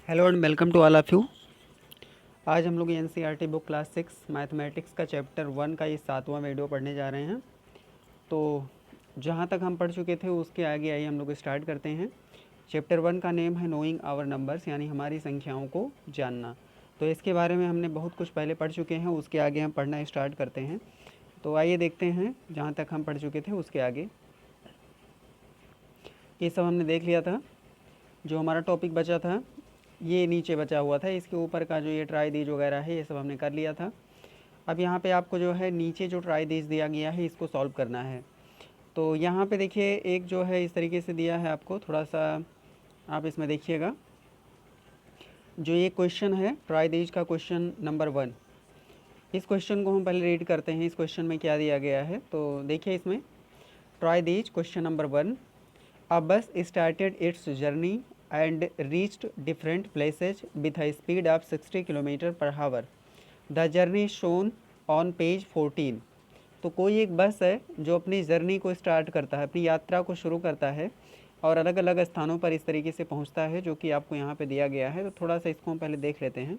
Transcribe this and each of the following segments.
Hello and welcome to all of you. आज हम लोग एनसीईआरटी बुक क्लास 6 मैथमेटिक्स का चैप्टर 1 का ये 7वां वीडियो पढ़ने जा रहे हैं। तो जहाँ तक हम पढ़ चुके थे उसके आगे आइए हम लोग स्टार्ट करते हैं। चैप्टर 1 का नेम है नोइंग आवर नंबर्स, यानी हमारी संख्याओं को जानना। तो इसके बारे में हमने बहुत कुछ पहले पढ़ चुके हैं, उसके आगे हम पढ़ना स्टार्ट करते हैं। तो आइए देखते हैं जहाँ तक हम पढ़ चुके थे उसके आगे। ये सब हमने देख लिया था। जो हमारा टॉपिक बचा था ये नीचे बचा हुआ था, इसके ऊपर का जो ये ट्राई दीज वगैरह है ये सब हमने कर लिया था। अब यहाँ पे आपको जो है नीचे जो ट्राई दीज दिया गया है इसको सॉल्व करना है। तो यहाँ पे देखिए एक जो है इस तरीके से दिया है आपको, थोड़ा सा आप इसमें देखिएगा। जो ये क्वेश्चन है ट्राई दीज का क्वेश्चन नंबर 1, इस क्वेश्चन को हम पहले रीड करते हैं। इस क्वेश्चन में क्या दिया गया है तो देखिए इसमें try these question number 1। A bus started its journey and reached different places with a speed of 60 km per hour. The journey shown on page 14. तो कोई एक बस है जो अपनी जर्नी को स्टार्ट करता है, अपनी यात्रा को शुरू करता है और अलग अलग स्थानों पर इस तरीके से पहुंचता है जो कि आपको यहाँ पे दिया गया है। तो थोड़ा सा इसको हम पहले देख लेते हैं।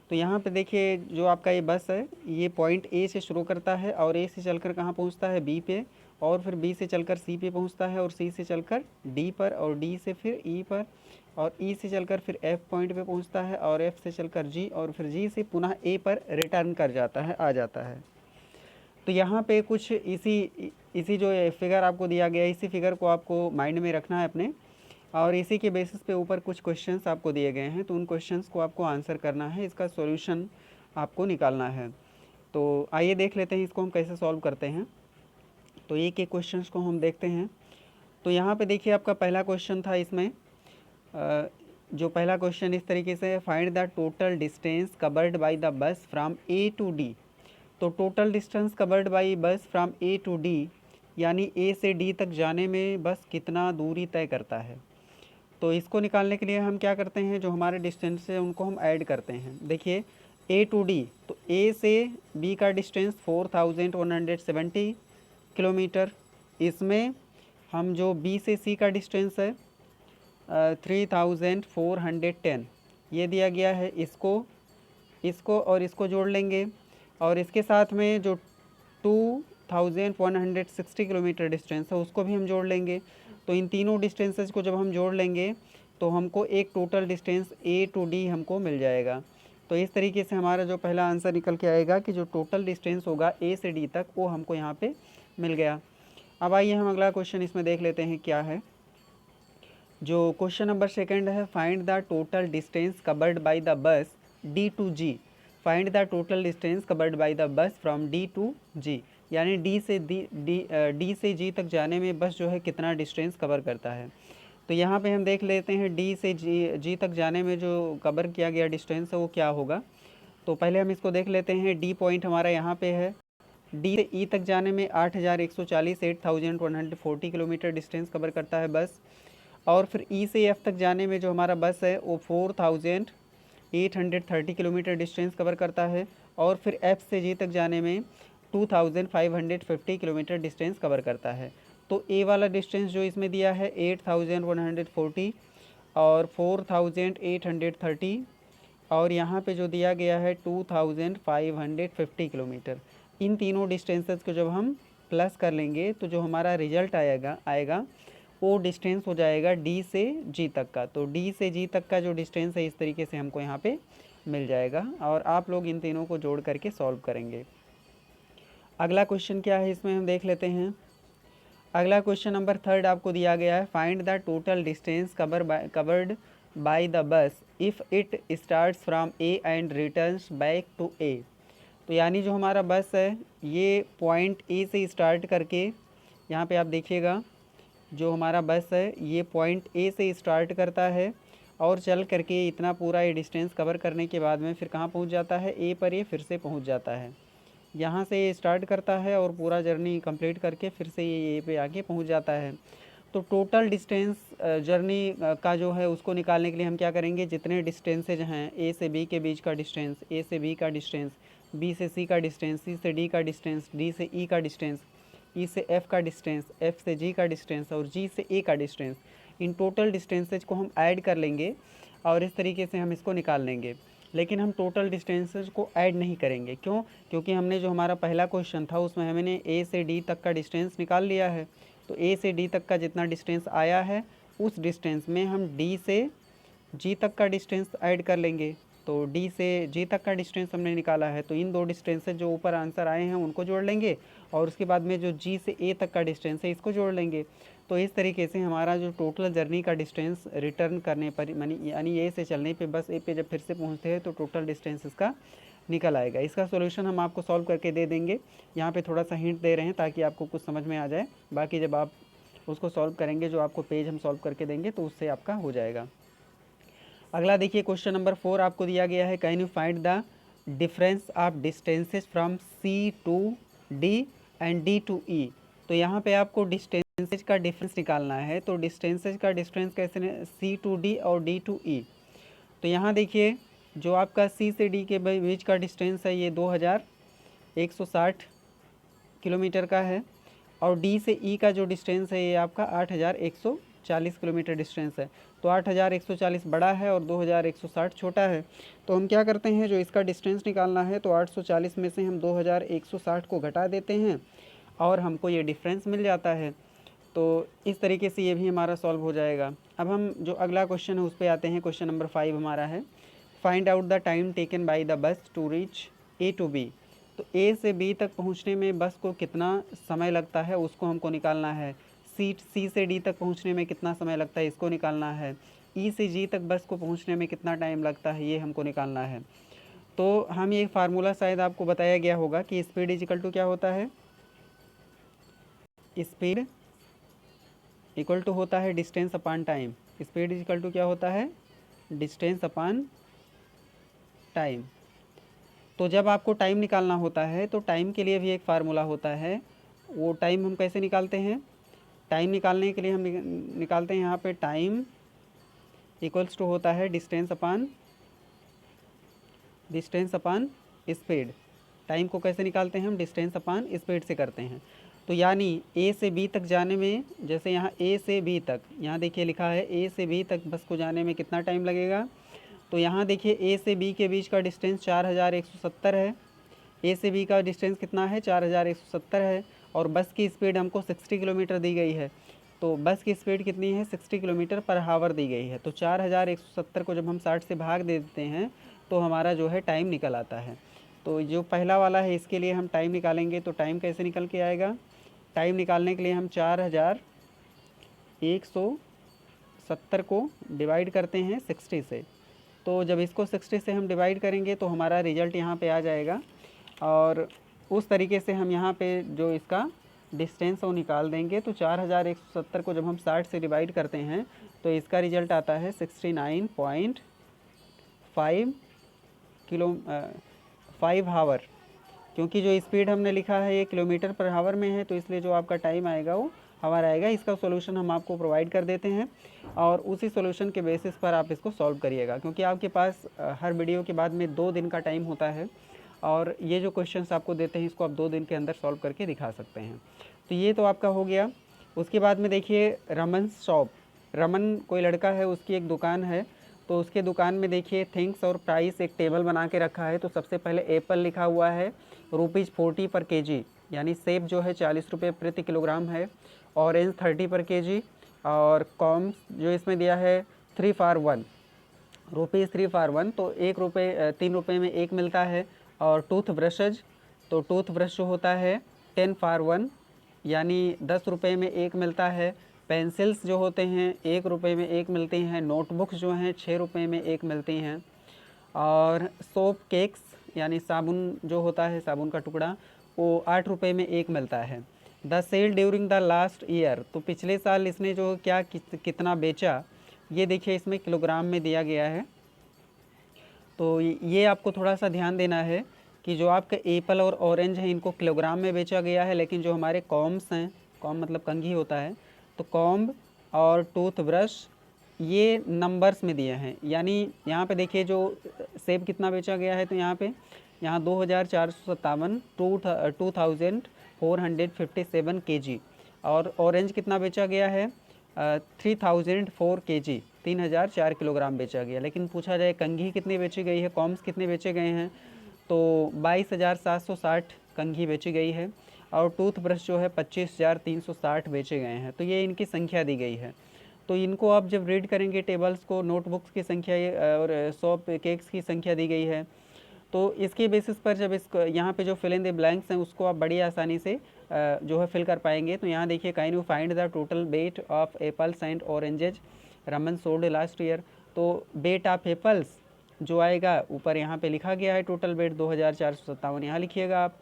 तो यहाँ पे देखिए जो आपका ये बस है ये पॉइंट ए से शुरू करता है और ए से चलकर कहाँ पहुँचता है, बी पे, और फिर बी से चलकर सी पे पहुँचता है और सी से चलकर डी पर और डी से फिर ई पर और ई से चलकर फिर एफ पॉइंट पे पहुँचता है और एफ से चलकर जी और फिर जी से पुनः ए पर रिटर्न कर जाता है, आ जाता है। तो यहाँ पे कुछ इसी इसी जो फिगर आपको दिया गया है इसी फिगर को आपको माइंड में रखना है अपने, और इसी के बेसिस पे ऊपर कुछ क्वेश्चंस आपको दिए गए हैं तो उन क्वेश्चंस को आपको आंसर करना है, इसका सॉल्यूशन आपको निकालना है। तो आइए देख लेते हैं इसको हम कैसे सॉल्व करते हैं। तो एक एक क्वेश्चंस को हम देखते हैं। तो यहाँ पे देखिए आपका पहला क्वेश्चन था इसमें जो पहला क्वेश्चन इस तरीके से है, find the total distance covered by the bus from A to D. तो total distance covered by bus from A to D यानी ए से डी तक जाने में बस कितना दूरी तय करता है। तो इसको निकालने के लिए हम क्या करते हैं, जो हमारे डिस्टेंस है उनको हम ऐड करते हैं। देखिए ए टू डी, तो ए से बी का डिस्टेंस 4170 किलोमीटर, इसमें हम जो बी से सी का डिस्टेंस है 3410 ये दिया गया है। इसको इसको और इसको जोड़ लेंगे और इसके साथ में जो 2160 किलोमीटर डिस्टेंस है उसको भी हम जोड़ लेंगे। तो इन तीनों डिस्टेंसेस को जब हम जोड़ लेंगे तो हमको एक total distance A to D हमको मिल जाएगा। तो इस तरीके से हमारा जो पहला आंसर निकल के आएगा कि जो टोटल डिस्टेंस होगा ए से डी तक वो हमको यहाँ पे मिल गया। अब आइए हम अगला क्वेश्चन इसमें देख लेते हैं क्या है। जो क्वेश्चन नंबर 2 है, find the total distance covered by the bus D to G. Find the total distance covered by the bus from D to G, यानी डी से जी तक जाने में बस जो है कितना डिस्टेंस कवर करता है। तो यहाँ पे हम देख लेते हैं डी से जी तक जाने में जो कवर किया गया डिस्टेंस है वो क्या होगा। तो पहले हम इसको देख लेते हैं। डी पॉइंट हमारा यहाँ पे है, डी से ई तक जाने में 8140 8140 किलोमीटर डिस्टेंस कवर करता है बस। और फिर ई से एफ तक जाने में जो हमारा बस है वो 4830 किलोमीटर डिस्टेंस कवर करता है। और फिर एफ से जी तक जाने में 2550 किलोमीटर डिस्टेंस कवर करता है। तो ए वाला डिस्टेंस जो इसमें दिया है 8140 और 4830 और यहाँ पे जो दिया गया है 2550 किलोमीटर, इन तीनों डिस्टेंसेस को जब हम प्लस कर लेंगे तो जो हमारा रिजल्ट आएगा वो डिस्टेंस हो जाएगा डी से जी तक का। तो डी से जी तक का जो डिस्टेंस है इस तरीके से हमको यहाँ पे मिल जाएगा और आप लोग इन तीनों को जोड़ करके सॉल्व करेंगे। अगला क्वेश्चन क्या है इसमें हम देख लेते हैं। अगला क्वेश्चन नंबर 3 आपको दिया गया है, find the total distance covered by the bus if it starts from A and returns back to A. तो यानी जो हमारा बस है ये पॉइंट ए से स्टार्ट करके, यहाँ पे आप देखिएगा जो हमारा बस है ये पॉइंट ए से स्टार्ट करता है और चल करके इतना पूरा ये डिस्टेंस कवर करने के बाद में फिर कहाँ पहुँच जाता है, ए पर ये फिर से पहुँच जाता है। यहाँ से ये स्टार्ट करता है और पूरा जर्नी कंप्लीट करके फिर से ये ए पे आके पहुँच जाता है। तो टोटल डिस्टेंस जर्नी का जो है उसको निकालने के लिए हम क्या करेंगे, जितने डिस्टेंसेज हैं ए से बी के बीच का डिस्टेंस, ए से बी का डिस्टेंस, बी से सी का डिस्टेंस, सी से डी का डिस्टेंस, डी से ई का डिस्टेंस, ई से एफ का डिस्टेंस, एफ से जी का डिस्टेंस और जी से ए का डिस्टेंस, इन टोटल डिस्टेंसेज को हम ऐड कर लेंगे और इस तरीके से हम इसको निकाल लेंगे। लेकिन हम टोटल डिस्टेंसेस को ऐड नहीं करेंगे। क्यों? क्योंकि हमने जो हमारा पहला क्वेश्चन था उसमें हमने ए से डी तक का डिस्टेंस निकाल लिया है। तो ए से डी तक का जितना डिस्टेंस आया है उस डिस्टेंस में हम डी से जी तक का डिस्टेंस ऐड कर लेंगे। तो डी से जी तक का डिस्टेंस हमने निकाला है, तो इन दो डिस्टेंसेज जो ऊपर आंसर आए हैं उनको जोड़ लेंगे और उसके बाद में जो जी से ए तक का डिस्टेंस है इसको जोड़ लेंगे। तो इस तरीके से हमारा जो टोटल जर्नी का डिस्टेंस रिटर्न करने पर यानी ए से चलने पे बस ए पे जब फिर से पहुंचते हैं तो टोटल डिस्टेंस इसका निकल आएगा। इसका सॉल्यूशन हम आपको सॉल्व करके दे देंगे। यहाँ पे थोड़ा सा हिंट दे रहे हैं ताकि आपको कुछ समझ में आ जाए। बाकी जब आप उसको सॉल्व करेंगे, जो आपको पेज हम सॉल्व करके देंगे, तो उससे आपका हो जाएगा। अगला देखिए क्वेश्चन नंबर 4 आपको दिया गया है, can you find the difference of distances from C to D and D to E. तो यहाँ पे आपको डिस्टेंसेज का डिफरेंस निकालना है। तो डिस्टेंसेज का डिफरेंस कैसे, सी टू डी और डी टू ई। तो यहाँ देखिए जो आपका सी से डी के बीच का डिस्टेंस है ये 2160 किलोमीटर का है और डी से ई का जो डिस्टेंस है ये आपका 8140 किलोमीटर डिस्टेंस है। तो 8140 बड़ा है और 2160 छोटा है। तो हम क्या करते हैं, जो इसका डिस्टेंस निकालना है तो 840 में से हम 2160 को घटा देते हैं और हमको ये डिफरेंस मिल जाता है। तो इस तरीके से ये भी हमारा सॉल्व हो जाएगा। अब हम जो अगला क्वेश्चन है उस पर आते हैं। क्वेश्चन नंबर 5 हमारा है, find out the time taken by the bus to reach A to B. तो ए से बी तक पहुंचने में बस को कितना समय लगता है उसको हमको निकालना है। सी से डी तक पहुंचने में कितना समय लगता है इसको निकालना है। ई से जी तक बस को पहुंचने में कितना टाइम लगता है ये हमको निकालना है। तो हम ये फार्मूला शायद आपको बताया गया होगा कि स्पीड इक्वल टू क्या होता है, स्पीड इक्वल टू होता है distance upon time. Speed equal to क्या होता है, डिस्टेंस अपॉन टाइम। तो जब आपको टाइम निकालना होता है तो टाइम के लिए भी एक फार्मूला होता है। वो टाइम हम कैसे निकालते हैं, टाइम निकालने के लिए हम निकालते हैं यहाँ पे टाइम इक्वल्स टू होता है डिस्टेंस अपॉन स्पीड। टाइम को कैसे निकालते हैं हम, डिस्टेंस अपॉन स्पीड से करते हैं। तो यानी ए से बी तक जाने में, जैसे यहाँ ए से बी तक, यहाँ देखिए लिखा है ए से बी तक बस को जाने में कितना टाइम लगेगा। तो यहाँ देखिए ए से बी के बीच का डिस्टेंस 4170 है। ए से बी का डिस्टेंस कितना है, 4170 है और बस की स्पीड हमको 60 किलोमीटर दी गई है। तो बस की स्पीड कितनी है, 60 किलोमीटर पर हावर दी गई है। तो 4170 को जब हम 60 से भाग दे देते हैं तो हमारा जो है टाइम निकल आता है। तो जो पहला वाला है इसके लिए हम टाइम निकालेंगे। तो टाइम कैसे निकल के आएगा, टाइम निकालने के लिए हम 4170 को डिवाइड करते हैं 60 से। तो जब इसको 60 से हम डिवाइड करेंगे तो हमारा रिज़ल्ट यहाँ पे आ जाएगा और उस तरीके से हम यहाँ पे जो इसका डिस्टेंस वो निकाल देंगे। तो 4170 को जब हम 60 से डिवाइड करते हैं तो इसका रिज़ल्ट आता है 69.5 हावर। क्योंकि जो स्पीड हमने लिखा है ये किलोमीटर पर हावर में है तो इसलिए जो आपका टाइम आएगा वो हावर आएगा। इसका सॉल्यूशन हम आपको प्रोवाइड कर देते हैं और उसी सॉल्यूशन के बेसिस पर आप इसको सॉल्व करिएगा। क्योंकि आपके पास हर वीडियो के बाद में 2 दिन का टाइम होता है और ये जो क्वेश्चंस आपको देते हैं इसको आप 2 दिन के अंदर सॉल्व करके दिखा सकते हैं। तो ये तो आपका हो गया। उसके बाद में देखिए रमन शॉप, रमन कोई लड़का है, उसकी एक दुकान है। तो उसके दुकान में देखिए थिंग्स और प्राइस एक टेबल बना के रखा है। तो सबसे पहले एप्पल लिखा हुआ है ₹40 पर केजी, यानी सेब जो है 40 रुपये प्रति किलोग्राम है। ऑरेंज 30 पर केजी और कॉम्स जो इसमें दिया है 3 फॉर 1 रुपीज़ 3 फॉर 1। तो 3 रुपये में एक मिलता है। और टूथ ब्रशेज, तो टूथ ब्रश जो होता है 10 फॉर 1 यानी 10 रुपये में एक मिलता है। पेंसिल्स जो होते हैं 1 रुपये में एक मिलती हैं। नोटबुक्स जो हैं 6 रुपये में एक मिलती हैं। और सोप केक्स यानी साबुन जो होता है, साबुन का टुकड़ा, वो 8 रुपये में एक मिलता है। The sale during the last year, तो पिछले साल इसने जो क्या कितना बेचा ये देखिए इसमें किलोग्राम में दिया गया है। तो ये आपको थोड़ा सा ध्यान देना है कि जो आपका एप्पल और ऑरेंज है इनको किलोग्राम में बेचा गया है, लेकिन जो हमारे कॉम्स हैं, कॉम मतलब कंघी होता है, तो कॉम्ब और टूथ ब्रश ये नंबर्स में दिए हैं। यानी यहाँ पे देखिए जो सेब कितना बेचा गया है, तो यहाँ 2457 2457 केजी। और ऑरेंज कितना बेचा गया है 3004 केजी। 3004 किलोग्राम बेचा गया। लेकिन पूछा जाए कंघी कितनी बेची गई है, कॉम्स कितने बेचे गए हैं, तो 22,760 कंघी बेची गई है और टूथब्रश जो है 25,360 बेचे गए हैं। तो ये इनकी संख्या दी गई है। तो इनको आप जब रीड करेंगे टेबल्स को, नोटबुक्स की संख्या और 100 केक्स की संख्या दी गई है, तो इसके बेसिस पर जब इसको यहाँ पे जो फिल इन द ब्लैंक्स हैं उसको आप बड़ी आसानी से जो है फिल कर पाएंगे। तो यहाँ देखिए, can you find the total weight of apples and oranges Raman sold last year. तो वेट ऑफ एप्पल्स जो आएगा ऊपर यहाँ पे लिखा गया है, टोटल वेट 2457, यहाँ लिखिएगा आप।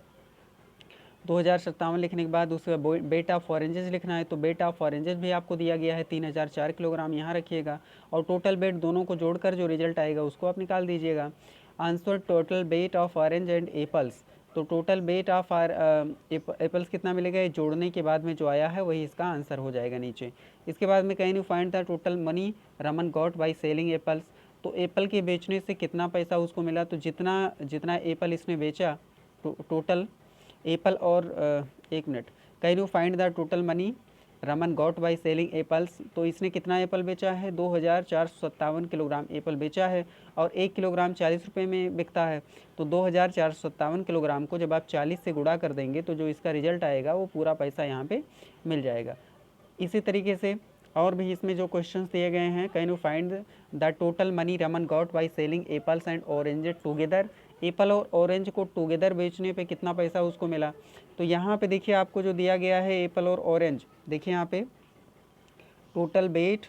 2057 लिखने के बाद उसके बेट ऑफ ऑरेंजेस लिखना है, तो बेट ऑफ ऑरेंजेस भी आपको दिया गया है 3004 किलोग्राम, यहाँ रखिएगा। और टोटल वेट दोनों को जोड़कर जो रिजल्ट आएगा उसको आप निकाल दीजिएगा। Answer total weight of orange and apples, तो टोटल वेट ऑफ एप्पल्स कितना मिलेगा, ये जोड़ने के बाद में जो आया है वही इसका आंसर हो जाएगा नीचे। इसके बाद में can you find the total money Raman got by selling apples, तो एप्पल के बेचने से कितना पैसा उसको मिला, तो जितना जितना एप्पल इसने बेचा टोटल एप्पल और एक minute, can you find the total money Raman got by selling apples, तो इसने कितना एप्पल बेचा है, 2457 किलोग्राम एप्पल बेचा है और 1 किलोग्राम 40 रुपये में बिकता है। तो 2457 किलोग्राम को जब आप 40 से गुणा कर देंगे तो जो इसका रिजल्ट आएगा वो पूरा पैसा यहाँ पे मिल जाएगा। इसी तरीके से और भी इसमें जो क्वेश्चंस दिए गए हैं, can you find the total money Raman got by selling apples and orange together, Apple और ऑरेंज को टुगेदर बेचने पे कितना पैसा उसको मिला। तो यहाँ पे देखिए आपको जो दिया गया है एप्पल और ऑरेंज, देखिए यहाँ पे total weight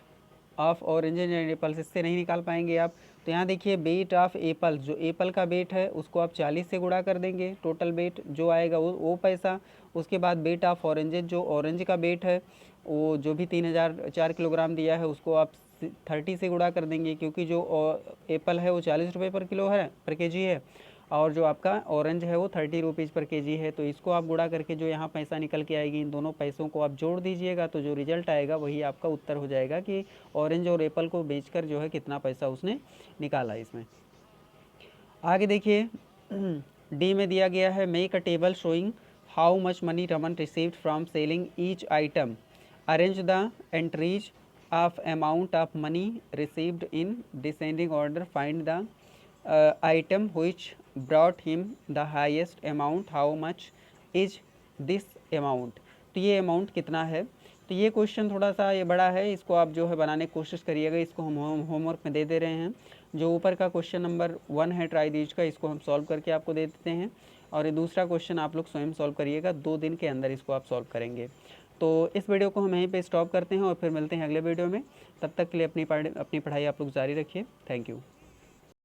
of oranges and apples, इससे नहीं निकाल पाएंगे आप। तो यहाँ देखिए वेट ऑफ एप्पल, जो एप्पल का वेट है उसको आप 40 से गुणा कर देंगे, टोटल वेट जो आएगा वो पैसा। उसके बाद वेट ऑफ ऑरेंजेज, जो ऑरेंज का वेट है वो जो भी 3004 किलोग्राम दिया है उसको आप 30 से गुणा कर देंगे, क्योंकि जो एप्पल है वो 40 रुपये पर किलो है, पर केजी है, और जो आपका ऑरेंज है वो 30 रुपीज़ पर केजी है। तो इसको आप गुणा करके जो यहाँ पैसा निकल के आएगी, इन दोनों पैसों को आप जोड़ दीजिएगा, तो जो रिजल्ट आएगा वही आपका उत्तर हो जाएगा कि ऑरेंज और एप्पल को बेचकर जो है कितना पैसा उसने निकाला इसमें। आगे देखिए डी में दिया गया है, make a table showing how much money Raman received from selling each item, arrange the entries of amount of money received in descending order, find the item which brought him the highest amount, how much is this amount, तो ये amount कितना है। तो ये question थोड़ा सा ये बड़ा है, इसको आप जो है बनाने की कोशिश करिएगा, इसको हम होमवर्क में दे रहे हैं। जो ऊपर का क्वेश्चन नंबर 1 है ट्राई दीज का, इसको हम सॉल्व करके आपको दे देते हैं, और ये दूसरा क्वेश्चन आप लोग स्वयं सॉल्व करिएगा, 2 दिन के अंदर इसको आप सॉल्व करेंगे। तो इस वीडियो को हम यहीं पे स्टॉप करते हैं और फिर मिलते हैं अगले वीडियो में। तब तक के लिए अपनी पढ़ाई आप लोग जारी रखिए। Thank you.